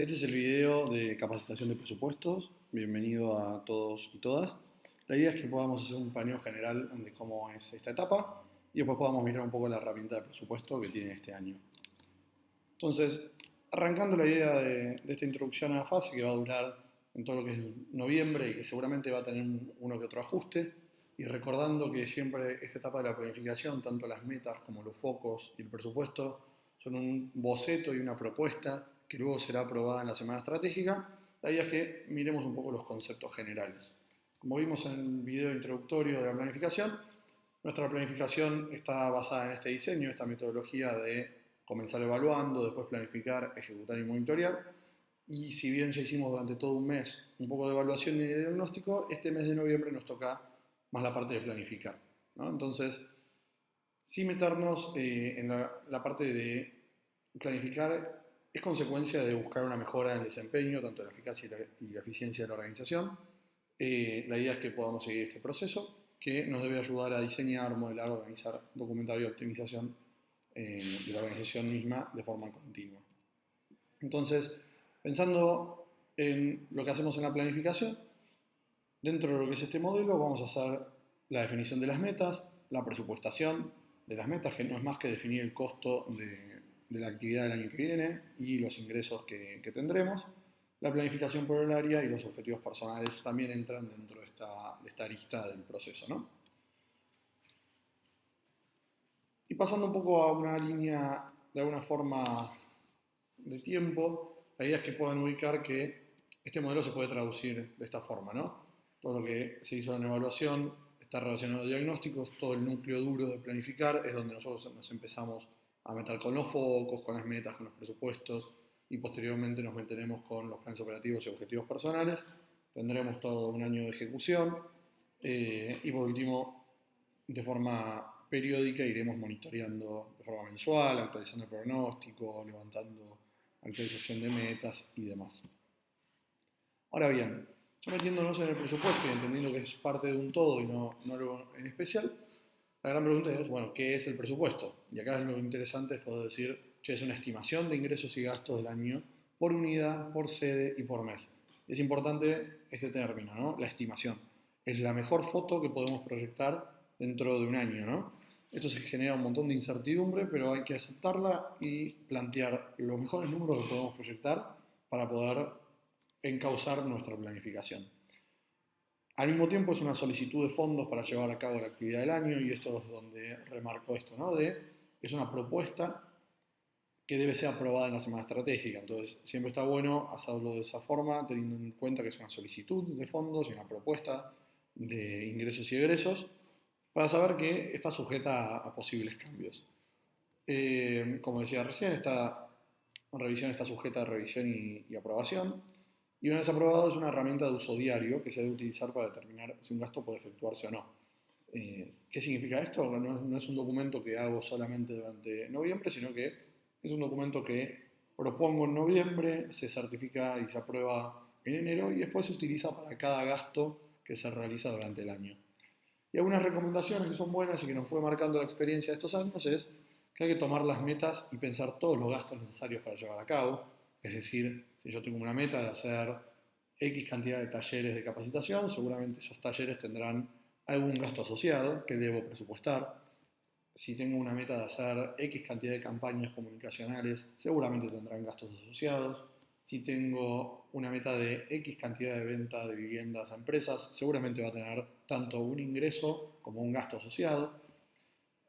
Este es el video de capacitación de presupuestos. Bienvenido a todos y todas. La idea es que podamos hacer un paneo general de cómo es esta etapa y después podamos mirar un poco la herramienta de presupuesto que tiene este año. Entonces, arrancando la idea de esta introducción a la fase que va a durar en todo lo que es noviembre y que seguramente va a tener uno que otro ajuste, y recordando que siempre esta etapa de la planificación, tanto las metas como los focos y el presupuesto, son un boceto y una propuesta que luego será aprobada en la semana estratégica. La idea es que miremos un poco los conceptos generales. Como vimos en el video introductorio de la planificación, nuestra planificación está basada en este diseño, esta metodología de comenzar evaluando, después planificar, ejecutar y monitorear. Y si bien ya hicimos durante todo un mes un poco de evaluación y de diagnóstico, este mes de noviembre nos toca más la parte de planificar, ¿no? Entonces, sin meternos en la parte de planificar, es consecuencia de buscar una mejora en el desempeño, tanto la eficacia y la eficiencia de la organización. La idea es que podamos seguir este proceso, que nos debe ayudar a diseñar, modelar, organizar, documentar y optimización de la organización misma de forma continua. Entonces, pensando en lo que hacemos en la planificación, dentro de lo que es este modelo vamos a hacer la definición de las metas, la presupuestación de las metas, que no es más que definir el costo de la actividad del año que viene y los ingresos que tendremos. La planificación por el área y los objetivos personales también entran dentro de esta lista del proceso, ¿no? Y pasando un poco a una línea de alguna forma de tiempo, la idea es que puedan ubicar que este modelo se puede traducir de esta forma, ¿no? Todo lo que se hizo en evaluación está relacionado a diagnósticos, todo el núcleo duro de planificar es donde nosotros nos empezamos a meter con los focos, con las metas, con los presupuestos y posteriormente nos meteremos con los planes operativos y objetivos personales. Tendremos todo un año de ejecución y por último, de forma periódica iremos monitoreando de forma mensual, actualizando el pronóstico, levantando actualización de metas y demás. Ahora bien, ya metiéndonos en el presupuesto y entendiendo que es parte de un todo y no algo en especial, la gran pregunta es, bueno, ¿qué es el presupuesto? Y acá lo interesante es poder decir, che, es una estimación de ingresos y gastos del año por unidad, por sede y por mes. Es importante este término, ¿no? La estimación. Es la mejor foto que podemos proyectar dentro de un año, ¿no? Esto se genera un montón de incertidumbre, pero hay que aceptarla y plantear los mejores números que podemos proyectar para poder encauzar nuestra planificación. Al mismo tiempo es una solicitud de fondos para llevar a cabo la actividad del año y esto es donde remarco esto, ¿no? Es una propuesta que debe ser aprobada en la semana estratégica. Entonces siempre está bueno hacerlo de esa forma, teniendo en cuenta que es una solicitud de fondos y una propuesta de ingresos y egresos, para saber que está sujeta a posibles cambios. Como decía recién, esta revisión está sujeta a revisión y aprobación. Y una vez aprobado es una herramienta de uso diario que se debe utilizar para determinar si un gasto puede efectuarse o no. ¿Qué significa esto? No es un documento que hago solamente durante noviembre, sino que es un documento que propongo en noviembre, se certifica y se aprueba en enero y después se utiliza para cada gasto que se realiza durante el año. Y algunas recomendaciones que son buenas y que nos fue marcando la experiencia de estos años es que hay que tomar las metas y pensar todos los gastos necesarios para llevar a cabo. Es decir, si yo tengo una meta de hacer X cantidad de talleres de capacitación, seguramente esos talleres tendrán algún gasto asociado que debo presupuestar. Si tengo una meta de hacer X cantidad de campañas comunicacionales, seguramente tendrán gastos asociados. Si tengo una meta de X cantidad de venta de viviendas a empresas, seguramente va a tener tanto un ingreso como un gasto asociado.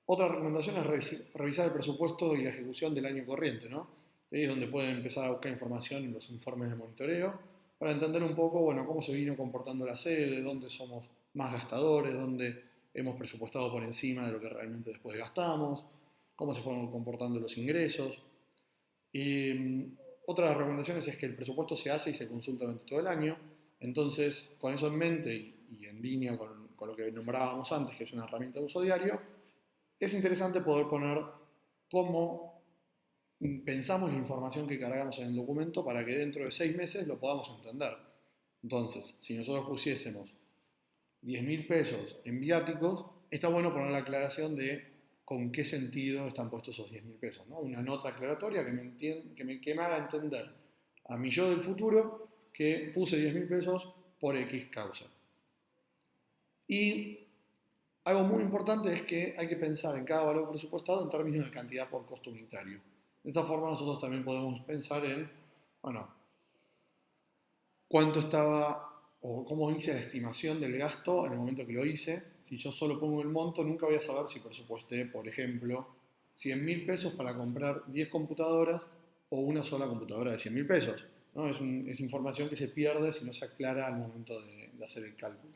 Otra recomendación es revisar el presupuesto y la ejecución del año corriente, ¿no? Ahí es donde pueden empezar a buscar información en los informes de monitoreo para entender un poco, bueno, cómo se vino comportando la sede, dónde somos más gastadores, dónde hemos presupuestado por encima de lo que realmente después gastamos, cómo se fueron comportando los ingresos. Y otra de las recomendaciones es que el presupuesto se hace y se consulta durante todo el año. Entonces, con eso en mente y en línea con lo que nombrábamos antes, que es una herramienta de uso diario, es interesante poder poner cómo pensamos la información que cargamos en el documento para que dentro de 6 meses lo podamos entender. Entonces, si nosotros pusiésemos 10.000 pesos en viáticos, está bueno poner la aclaración de con qué sentido están puestos esos 10.000 pesos, ¿no? Una nota aclaratoria que me haga entender a mi yo del futuro que puse 10.000 pesos por X causa. Y algo muy importante es que hay que pensar en cada valor presupuestado en términos de cantidad por costo unitario. De esa forma nosotros también podemos pensar en, bueno, cuánto estaba o cómo hice la estimación del gasto en el momento que lo hice. Si yo solo pongo el monto, nunca voy a saber si presupuesté, por ejemplo, 100.000 pesos para comprar 10 computadoras o una sola computadora de 100.000 pesos, ¿no? Es información que se pierde si no se aclara al momento de hacer el cálculo.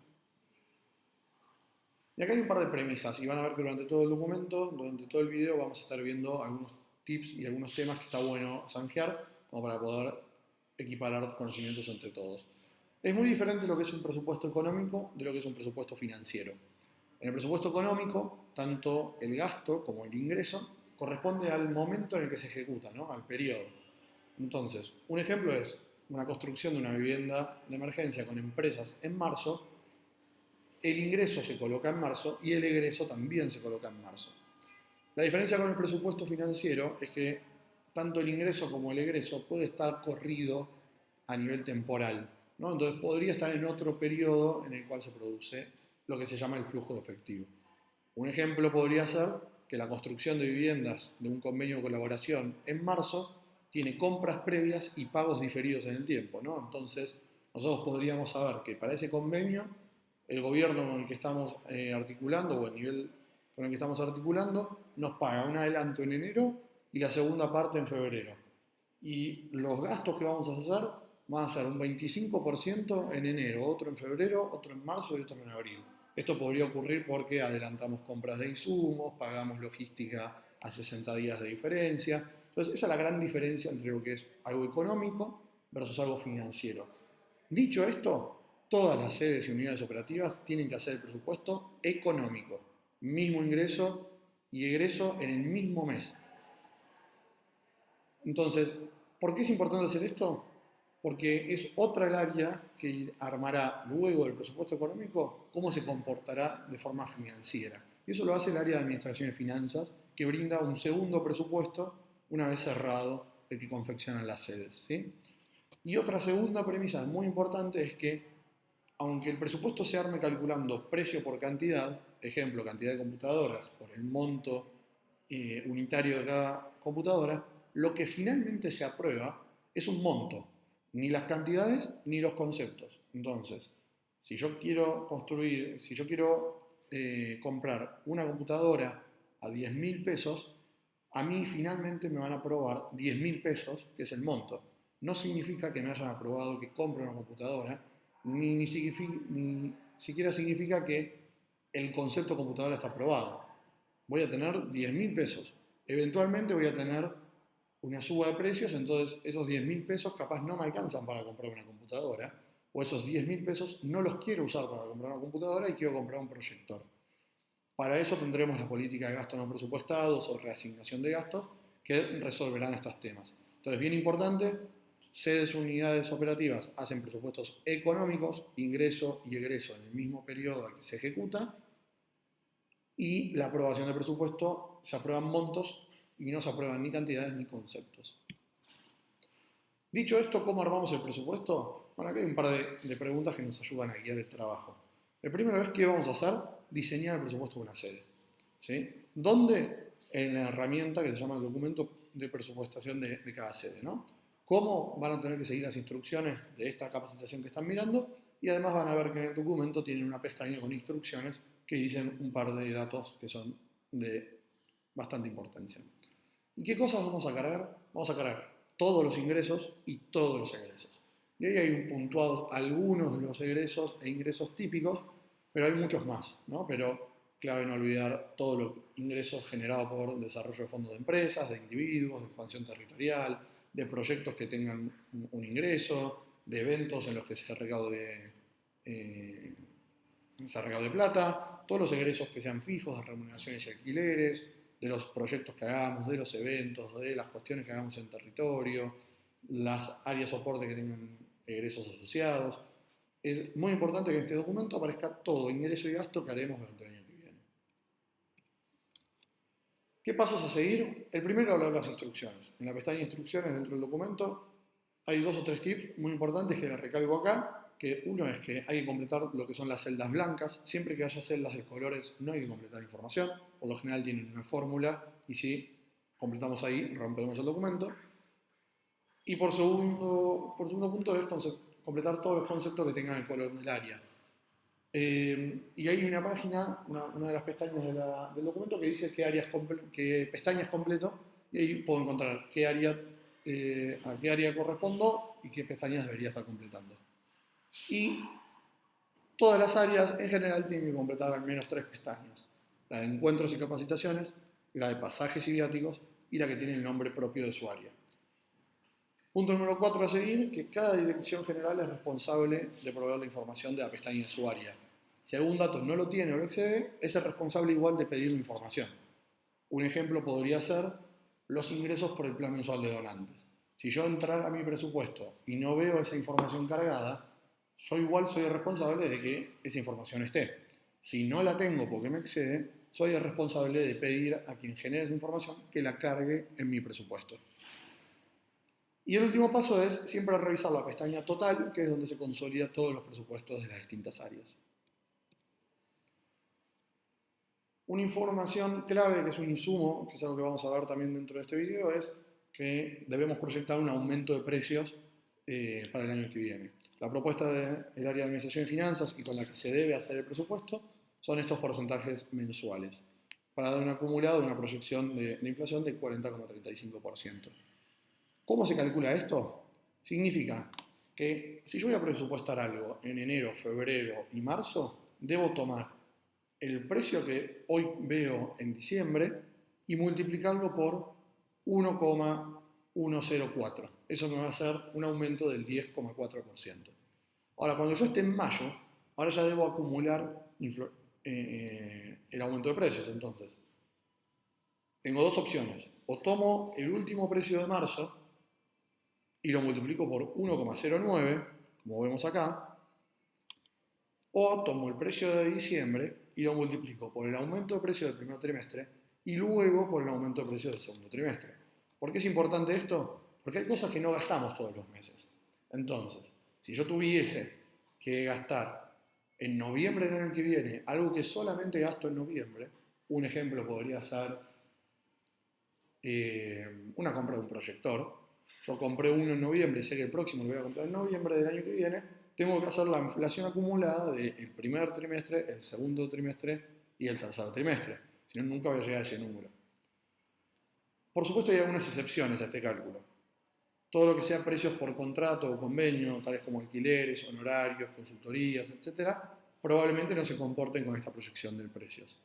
Y acá hay un par de premisas, y van a ver que durante todo el documento, durante todo el video, vamos a estar viendo algunos tips y algunos temas que está bueno zanjear, como para poder equiparar conocimientos entre todos. Es muy diferente lo que es un presupuesto económico de lo que es un presupuesto financiero. En el presupuesto económico, tanto el gasto como el ingreso corresponde al momento en el que se ejecuta, ¿no? Al periodo. Entonces, un ejemplo es una construcción de una vivienda de emergencia con empresas en marzo. El ingreso se coloca en marzo y el egreso también se coloca en marzo. La diferencia con el presupuesto financiero es que tanto el ingreso como el egreso puede estar corrido a nivel temporal, ¿no? Entonces podría estar en otro periodo en el cual se produce lo que se llama el flujo de efectivo. Un ejemplo podría ser que la construcción de viviendas de un convenio de colaboración en marzo tiene compras previas y pagos diferidos en el tiempo, ¿no? Entonces nosotros podríamos saber que para ese convenio el gobierno con el que estamos articulando o el nivel con el que estamos articulando nos paga un adelanto en enero y la segunda parte en febrero. Y los gastos que vamos a hacer van a ser un 25% en enero, otro en febrero, otro en marzo y otro en abril. Esto podría ocurrir porque adelantamos compras de insumos, pagamos logística a 60 días de diferencia. Entonces, esa es la gran diferencia entre lo que es algo económico versus algo financiero. Dicho esto, todas las sedes y unidades operativas tienen que hacer el presupuesto económico, mismo ingreso y egreso en el mismo mes. Entonces, ¿por qué es importante hacer esto? Porque es otra el área que armará luego del presupuesto económico cómo se comportará de forma financiera. Y eso lo hace el área de Administración de Finanzas, que brinda un segundo presupuesto una vez cerrado el que confeccionan las sedes, ¿sí? Y otra segunda premisa muy importante es que, aunque el presupuesto se arme calculando precio por cantidad, ejemplo, cantidad de computadoras por el monto unitario de cada computadora, lo que finalmente se aprueba es un monto, ni las cantidades ni los conceptos. Entonces, si yo quiero comprar una computadora a 10.000 pesos, a mí finalmente me van a aprobar 10.000 pesos, que es el monto. No significa que me hayan aprobado que compre una computadora, ni siquiera significa que el concepto computadora está aprobado. Voy a tener 10.000 pesos. Eventualmente voy a tener una suba de precios, entonces esos 10.000 pesos capaz no me alcanzan para comprar una computadora, o esos 10.000 pesos no los quiero usar para comprar una computadora y quiero comprar un proyector. Para eso tendremos la política de gastos no presupuestados o reasignación de gastos que resolverán estos temas. Entonces, bien importante, sedes unidades operativas hacen presupuestos económicos, ingreso y egreso en el mismo periodo al que se ejecuta, y la aprobación del presupuesto se aprueban montos y no se aprueban ni cantidades ni conceptos. Dicho esto, ¿cómo armamos el presupuesto? Bueno, acá hay un par de preguntas que nos ayudan a guiar el trabajo. El primero es, ¿qué vamos a hacer? Diseñar el presupuesto de una sede, ¿sí? ¿Dónde? En la herramienta que se llama el documento de presupuestación de cada sede, ¿no? ¿Cómo? Van a tener que seguir las instrucciones de esta capacitación que están mirando, y además van a ver que en el documento tienen una pestaña con instrucciones que dicen un par de datos que son de bastante importancia. ¿Y qué cosas vamos a cargar? Vamos a cargar todos los ingresos y todos los egresos. Y ahí hay puntuados algunos de los egresos e ingresos típicos, pero hay muchos más, ¿no? Pero clave no olvidar todos los ingresos generados por desarrollo de fondos de empresas, de individuos, de expansión territorial, de proyectos que tengan un ingreso, de eventos en los que se recaude plata, todos los egresos que sean fijos, de remuneraciones y alquileres, de los proyectos que hagamos, de los eventos, de las cuestiones que hagamos en territorio, las áreas de soporte que tengan egresos asociados. Es muy importante que en este documento aparezca todo ingreso y gasto que haremos durante el año que viene. ¿Qué pasos a seguir? El primero, hablar de las instrucciones. En la pestaña de instrucciones dentro del documento Hay 2 o 3 tips muy importantes que les recalco acá, que uno es que hay que completar lo que son las celdas blancas. Siempre que haya celdas de colores no hay que completar información. Por lo general tienen una fórmula y si completamos ahí rompemos el documento. Y por segundo punto es completar todos los conceptos que tengan el color del área. Y hay una página, una de las pestañas del documento que dice qué pestañas completo, y ahí puedo encontrar a qué área correspondo y qué pestañas debería estar completando. Y todas las áreas en general tienen que completar al menos 3 pestañas: la de encuentros y capacitaciones, la de pasajes y viáticos y la que tiene el nombre propio de su área. Punto número 4 a seguir, que cada dirección general es responsable de proveer la información de la pestaña de su área. Si algún dato no lo tiene o lo excede, es el responsable igual de pedir la información. Un ejemplo podría ser los ingresos por el plan mensual de donantes. Si yo entrara a mi presupuesto y no veo esa información cargada, yo igual soy el responsable de que esa información esté. Si no la tengo porque me excede, soy el responsable de pedir a quien genere esa información que la cargue en mi presupuesto. Y el último paso es siempre revisar la pestaña total, que es donde se consolida todos los presupuestos de las distintas áreas. Una información clave, que es un insumo, que es algo que vamos a ver también dentro de este video, es que debemos proyectar un aumento de precios para el año que viene. La propuesta del área de Administración y Finanzas y con la que se debe hacer el presupuesto son estos porcentajes mensuales, para dar un acumulado, una proyección de inflación del 40,35%. ¿Cómo se calcula esto? Significa que si yo voy a presupuestar algo en enero, febrero y marzo, debo tomar el precio que hoy veo en diciembre y multiplicarlo por 1,104. Eso me va a hacer un aumento del 10,4%. Ahora, cuando yo esté en mayo, ahora ya debo acumular el aumento de precios. Entonces, tengo 2 opciones. O tomo el último precio de marzo y lo multiplico por 1,09, como vemos acá, o tomo el precio de diciembre y lo multiplico por el aumento de precio del primer trimestre y luego por el aumento de precio del segundo trimestre. ¿Por qué es importante esto? Porque hay cosas que no gastamos todos los meses. Entonces, si yo tuviese que gastar en noviembre del año que viene algo que solamente gasto en noviembre, un ejemplo podría ser una compra de un proyector. Yo compré uno en noviembre, sé que el próximo lo voy a comprar en noviembre del año que viene, tengo que hacer la inflación acumulada del primer trimestre, el segundo trimestre y el tercer trimestre. Si no, nunca voy a llegar a ese número. Por supuesto, hay algunas excepciones a este cálculo. Todo lo que sea precios por contrato o convenio, tales como alquileres, honorarios, consultorías, etc., probablemente no se comporten con esta proyección de precios,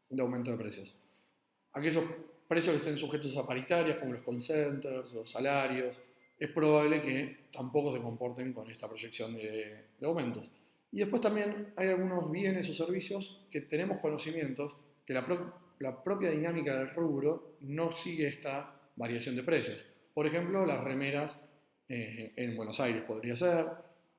de aumento de precios. Aquellos precios que estén sujetos a paritarias, como los call centers, los salarios, es probable que tampoco se comporten con esta proyección de aumentos. Y después también hay algunos bienes o servicios que tenemos conocimientos que la propia dinámica del rubro no sigue esta variación de precios. Por ejemplo, las remeras en Buenos Aires podría ser,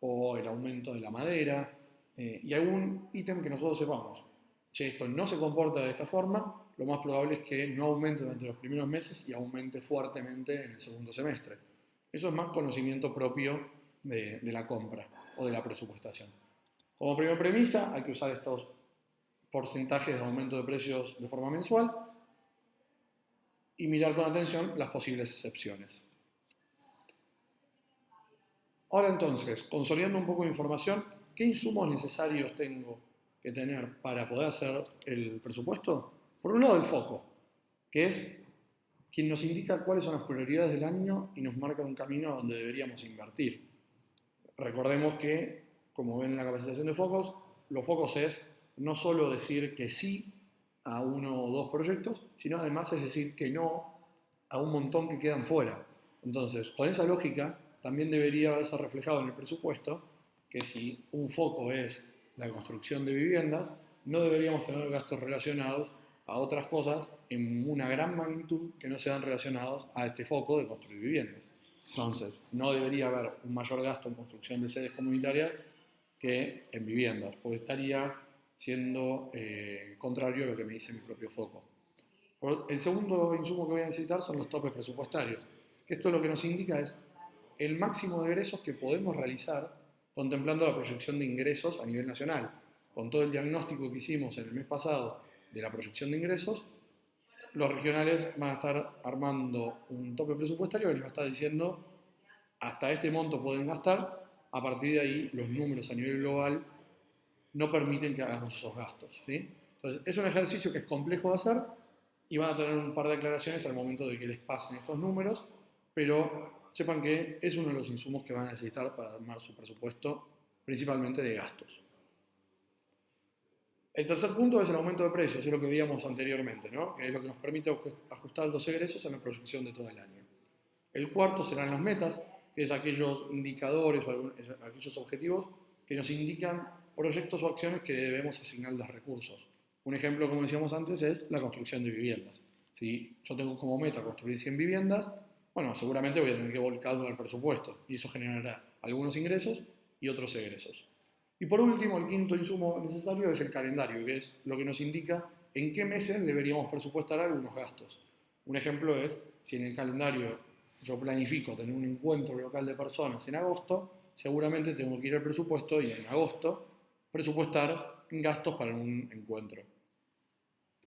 o el aumento de la madera, y algún ítem que nosotros sepamos. Che, esto no se comporta de esta forma, lo más probable es que no aumente durante los primeros meses y aumente fuertemente en el segundo semestre. Eso es más conocimiento propio de la compra o de la presupuestación. Como primera premisa, hay que usar estos porcentajes de aumento de precios de forma mensual y mirar con atención las posibles excepciones. Ahora entonces, consolidando un poco de información, ¿qué insumos necesarios tengo que tener para poder hacer el presupuesto? Por un lado, el foco, que es quien nos indica cuáles son las prioridades del año y nos marca un camino a donde deberíamos invertir. Recordemos que, como ven en la capacitación de focos, los focos es no solo decir que sí a 1 o 2 proyectos, sino además es decir que no a un montón que quedan fuera. Entonces, con esa lógica, también debería verse reflejado en el presupuesto que si un foco es la construcción de viviendas, no deberíamos tener gastos relacionados a otras cosas en una gran magnitud que no sean relacionados a este foco de construir viviendas. Entonces, no debería haber un mayor gasto en construcción de sedes comunitarias que en viviendas, porque estaría siendo contrario a lo que me dice mi propio foco. El segundo insumo que voy a necesitar son los topes presupuestarios. Esto lo que nos indica es el máximo de egresos que podemos realizar contemplando la proyección de ingresos a nivel nacional. Con todo el diagnóstico que hicimos en el mes pasado de la proyección de ingresos, los regionales van a estar armando un tope presupuestario que les va a estar diciendo hasta este monto pueden gastar, a partir de ahí los números a nivel global no permiten que hagamos esos gastos, ¿sí? Entonces, es un ejercicio que es complejo de hacer y van a tener un par de aclaraciones al momento de que les pasen estos números, pero sepan que es uno de los insumos que van a necesitar para armar su presupuesto, principalmente de gastos. El tercer punto es el aumento de precios, es lo que veíamos anteriormente, ¿no? Que es lo que nos permite ajustar los egresos en la proyección de todo el año. El cuarto serán las metas, que es aquellos indicadores o aquellos objetivos que nos indican proyectos o acciones que debemos asignarles recursos. Un ejemplo, como decíamos antes, es la construcción de viviendas. Si yo tengo como meta construir 100 viviendas, bueno, seguramente voy a tener que volcarlo al presupuesto y eso generará algunos ingresos y otros egresos. Y por último, el quinto insumo necesario es el calendario, que es lo que nos indica en qué meses deberíamos presupuestar algunos gastos. Un ejemplo es, si en el calendario yo planifico tener un encuentro local de personas en agosto, seguramente tengo que ir al presupuesto y en agosto presupuestar gastos para un encuentro.